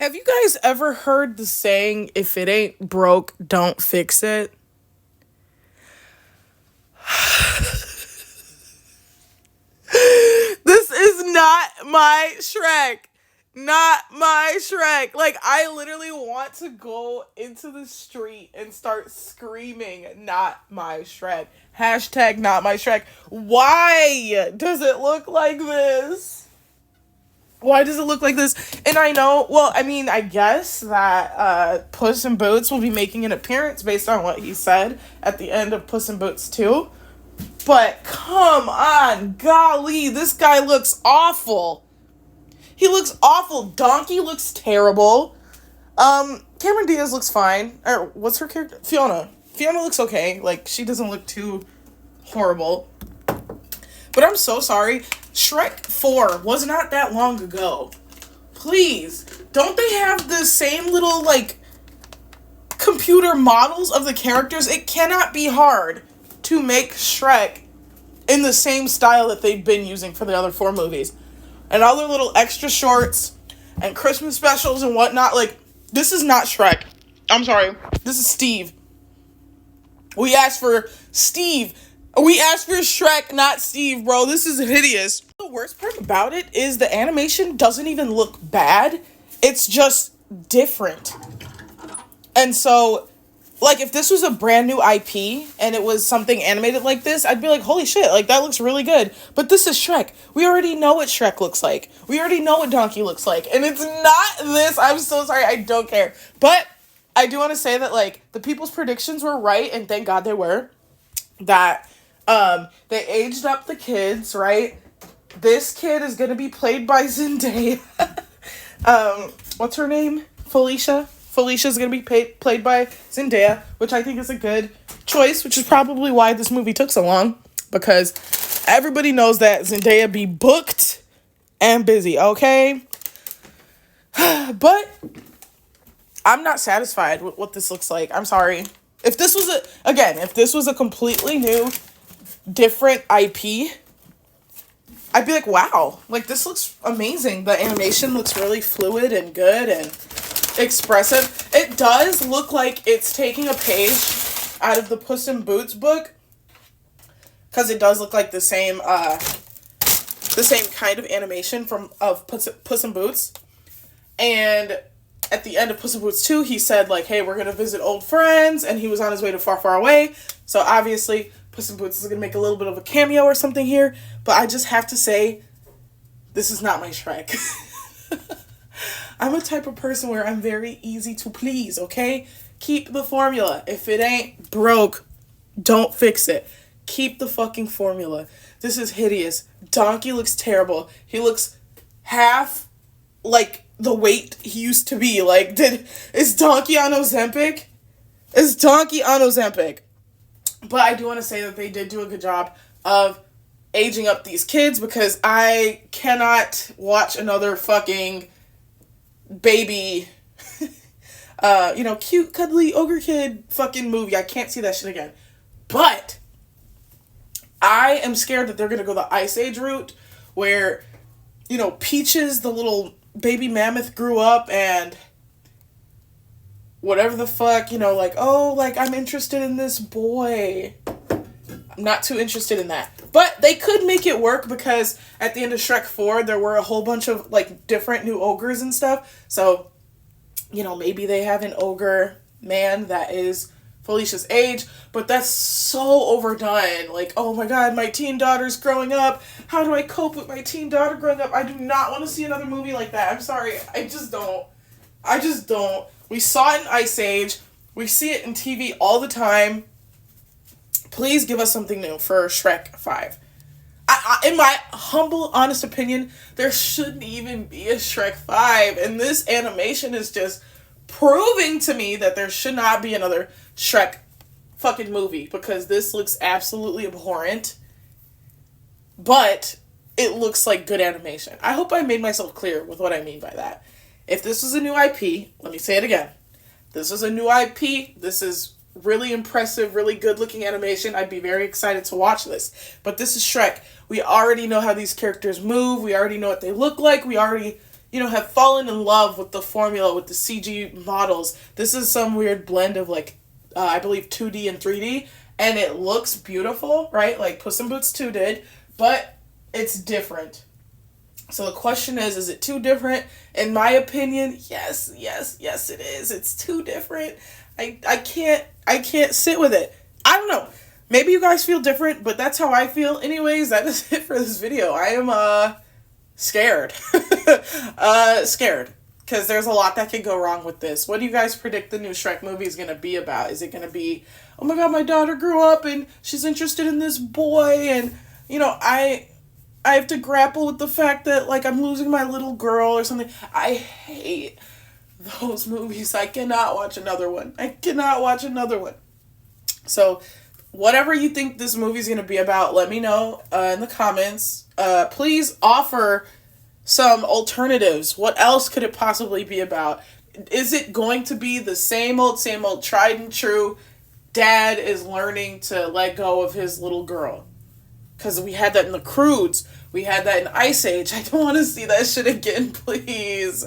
Have you guys ever heard the saying, if it ain't broke, don't fix it? This is not my Shrek. Not my Shrek. Like, I literally want to go into the street and start screaming, not my Shrek. Hashtag not my Shrek. Why does it look like this? Why does it look like this? And I know, well, I mean, I guess that Puss in Boots will be making an appearance based on what he said at the end of Puss in Boots 2. But come on, golly, this guy looks awful. He looks awful. Donkey looks terrible. Cameron Diaz looks fine. Or what's her character? Fiona. Fiona looks okay. Like, she doesn't look too horrible. But I'm so sorry. Shrek 4 was not that long ago. Please, don't they have the same little, like, computer models of the characters? It cannot be hard to make Shrek in the same style that they've been using for the other 4 movies. And all their little extra shorts and Christmas specials and whatnot. Like, this is not Shrek. I'm sorry. This is Steve. We asked for Steve. We asked for Shrek, not Steve, bro. This is hideous. The worst part about it is the animation doesn't even look bad. It's just different. And so, like, if this was a brand new IP and it was something animated like this, I'd be like, holy shit, like, that looks really good. But this is Shrek. We already know what Shrek looks like. We already know what Donkey looks like. And it's not this. I'm so sorry. I don't care. But I do want to say that, like, the people's predictions were right, and thank God they were. That they aged up the kids, right? This kid is gonna be played by Zendaya. What's her name? Felicia. Felicia's gonna be played by Zendaya, which I think is a good choice, which is probably why this movie took so long, because everybody knows that Zendaya be booked and busy, okay? But I'm not satisfied with what this looks like. I'm sorry. If this was a completely new, different IP, I'd be like, wow, like, this looks amazing. The animation looks really fluid and good and expressive. It does look like it's taking a page out of the Puss in Boots book, because it does look like the same kind of animation of Puss in Boots. And at the end of Puss in Boots 2, he said, like, hey, we're gonna visit old friends, and he was on his way to Far, Far Away. So obviously, Puss in Boots is gonna make a little bit of a cameo or something here, but I just have to say, this is not my Shrek. I'm a type of person where I'm very easy to please, okay? Keep the formula. If it ain't broke, don't fix it. Keep the fucking formula. This is hideous. Donkey looks terrible. He looks half like the weight he used to be. Like, is Donkey on Ozempic? Is Donkey on Ozempic? But I do want to say that they did do a good job of aging up these kids, because I cannot watch another fucking baby, cute, cuddly ogre kid fucking movie. I can't see that shit again. But I am scared that they're going to go the Ice Age route, where, Peaches, the little baby mammoth, grew up and whatever the fuck, I'm interested in this boy. I'm not too interested in that. But they could make it work, because at the end of Shrek 4, there were a whole bunch of, like, different new ogres and stuff. So, maybe they have an ogre man that is Felicia's age, but that's so overdone. Like, oh my god, my teen daughter's growing up. How do I cope with my teen daughter growing up? I do not want to see another movie like that. I'm sorry. I just don't. We saw it in Ice Age. We see it in TV all the time. Please give us something new for Shrek 5. In my humble, honest opinion, there shouldn't even be a Shrek 5. And this animation is just proving to me that there should not be another Shrek fucking movie, because this looks absolutely abhorrent. But it looks like good animation. I hope I made myself clear with what I mean by that. If this was a new IP, let me say it again. This is a new IP. This is really impressive, really good looking animation. I'd be very excited to watch this. But this is Shrek. We already know how these characters move. We already know what they look like. We already, have fallen in love with the formula, with the CG models. This is some weird blend of like, I believe 2D and 3D, and it looks beautiful, right? Like Puss in Boots 2 did, but it's different. So the question is it too different? In my opinion, yes, it is. It's too different. I can't sit with it. I don't know. Maybe you guys feel different, but that's how I feel. Anyways, that is it for this video. I am scared. Scared. Because there's a lot that could go wrong with this. What do you guys predict the new Shrek movie is going to be about? Is it going to be, oh my god, my daughter grew up and she's interested in this boy, and, I have to grapple with the fact that, like, I'm losing my little girl or something. I hate those movies. I cannot watch another one. So, whatever you think this movie's going to be about, let me know in the comments. Please offer some alternatives. What else could it possibly be about? Is it going to be the same old, tried and true, dad is learning to let go of his little girl? Because we had that in the Croods. We had that in Ice Age. I don't want to see that shit again, please.